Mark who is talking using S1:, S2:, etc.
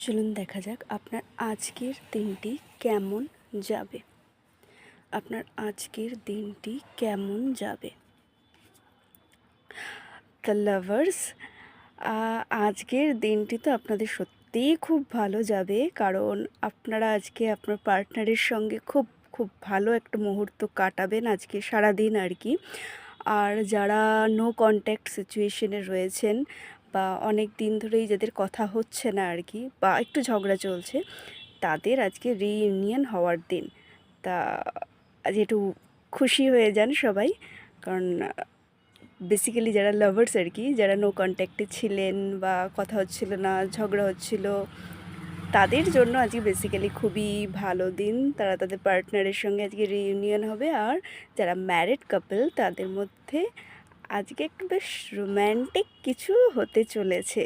S1: চলুন দেখা যাক আপনার আজকের দিনটি কেমন যাবে। আপনার আজকের দিনটি কেমন যাবে। দ্য লাভার্স, আজকের দিনটি তো আপনাদের সত্যিই খুব ভালো যাবে, কারণ আপনারা আজকে আপনার পার্টনারের সঙ্গে খুব খুব ভালো একটা মুহূর্ত কাটাবেন আজকে সারাদিন আর কি। আর যারা নো কন্ট্যাক্ট সিচুয়েশনে রয়েছেন বা অনেক দিন ধরেই যাদের কথা হচ্ছে না আর কি, বা একটু ঝগড়া চলছে, তাদের আজকে রিইউনিয়ন হওয়ার দিন। তা আজ একটু খুশি হয়ে যান সবাই, কারণ বেসিক্যালি যারা লাভার্স আর কি, যারা নো কন্ট্যাক্টে ছিলেন বা কথা হচ্ছিল না, ঝগড়া হচ্ছিল, তাদের জন্য আজকে বেসিক্যালি খুবই ভালো দিন। তারা তাদের পার্টনারের সঙ্গে আজকে রিইউনিয়ন হবে। আর যারা ম্যারিড কাপল, তাদের মধ্যে আজকে একটু বেশ রোম্যান্টিক কিছু হতে চলেছে।